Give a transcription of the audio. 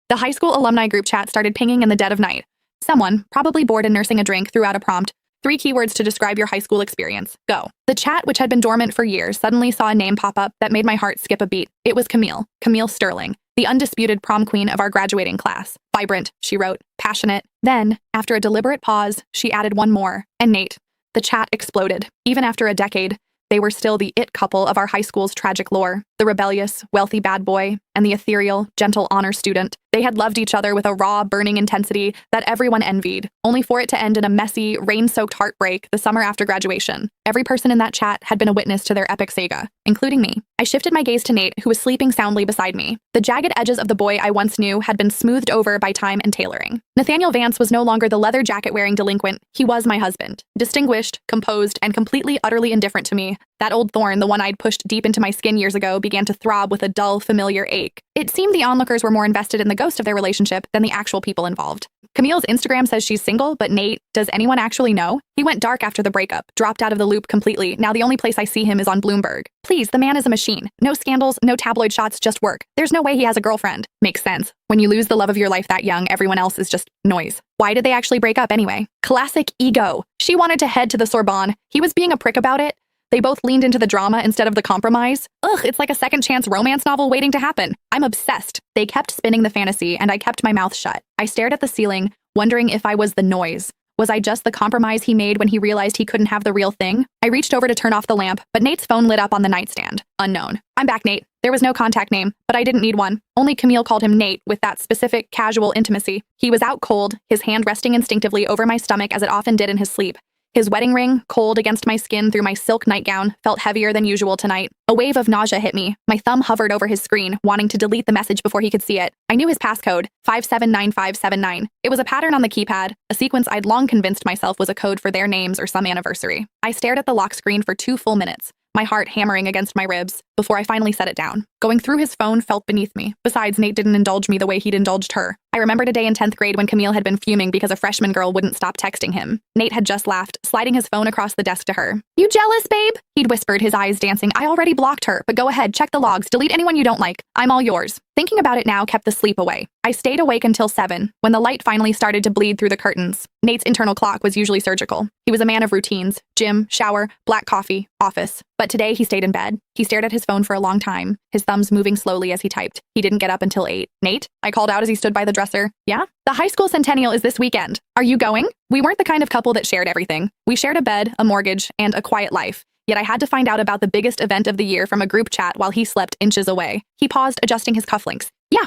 The high school alumni group chat started pinging in the dead of night. Someone, probably bored and nursing a drink, threw out a prompt. 3 keywords to describe your high school experience. Go. The chat, which had been dormant for years, suddenly saw a name pop up that made my heart skip a beat. It was Camille Sterling, the undisputed prom queen of our graduating class. Vibrant, she wrote, passionate. Then, after a deliberate pause, she added one more, and Nate. The chat exploded. Even after a decade, they were still the it couple of our high school's tragic lore, the rebellious, wealthy bad boy, and the ethereal, gentle honor student. They had loved each other with a raw, burning intensity that everyone envied, only for it to end in a messy, rain-soaked heartbreak the summer after graduation. Every person in that chat had been a witness to their epic saga, including me. I shifted my gaze to Nate, who was sleeping soundly beside me. The jagged edges of the boy I once knew had been smoothed over by time and tailoring. Nathaniel Vance was no longer the leather jacket-wearing delinquent. He was my husband. Distinguished, composed, and completely, utterly indifferent to me. That old thorn, the one I'd pushed deep into my skin years ago, began to throb with a dull, familiar ache. It seemed the onlookers were more invested in the ghost of their relationship than the actual people involved. Camille's Instagram says she's single, but Nate, does anyone actually know? He went dark after the breakup, dropped out of the loop completely. Now the only place I see him is on Bloomberg. Please, the man is a machine. No scandals, no tabloid shots, just work. There's no way he has a girlfriend. Makes sense. When you lose the love of your life that young, everyone else is just noise. Why did they actually break up anyway? Classic ego. She wanted to head to the Sorbonne. He was being a prick about it. They both leaned into the drama instead of the compromise. Ugh, it's like a second chance romance novel waiting to happen. I'm obsessed. They kept spinning the fantasy, and I kept my mouth shut. I stared at the ceiling, wondering if I was the noise. Was I just the compromise he made when he realized he couldn't have the real thing? I reached over to turn off the lamp, but Nate's phone lit up on the nightstand. Unknown. I'm back, Nate. There was no contact name, but I didn't need one. Only Camille called him Nate with that specific, casual intimacy. He was out cold, his hand resting instinctively over my stomach as it often did in his sleep. His wedding ring, cold against my skin through my silk nightgown, felt heavier than usual tonight. A wave of nausea hit me. My thumb hovered over his screen, wanting to delete the message before he could see it. I knew his passcode, 579579. It was a pattern on the keypad, a sequence I'd long convinced myself was a code for their names or some anniversary. I stared at the lock screen for 2 full minutes, my heart hammering against my ribs, before I finally set it down. Going through his phone felt beneath me. Besides, Nate didn't indulge me the way he'd indulged her. I remembered a day in 10th grade when Camille had been fuming because a freshman girl wouldn't stop texting him. Nate had just laughed, sliding his phone across the desk to her. "You jealous, babe?" He'd whispered, his eyes dancing. "I already blocked her, but go ahead, check the logs, delete anyone you don't like. I'm all yours." Thinking about it now kept the sleep away. I stayed awake until 7, when the light finally started to bleed through the curtains. Nate's internal clock was usually surgical. He was a man of routines: gym, shower, black coffee, office. But today he stayed in bed. He stared at his phone for a long time, his thumbs moving slowly as he typed. He didn't get up until 8. "Nate?" I called out as he stood by the dresser. "Yeah?" "The high school centennial is this weekend. Are you going?" We weren't the kind of couple that shared everything. We shared a bed, a mortgage, and a quiet life. Yet I had to find out about the biggest event of the year from a group chat while he slept inches away. He paused, adjusting his cufflinks. "Yeah,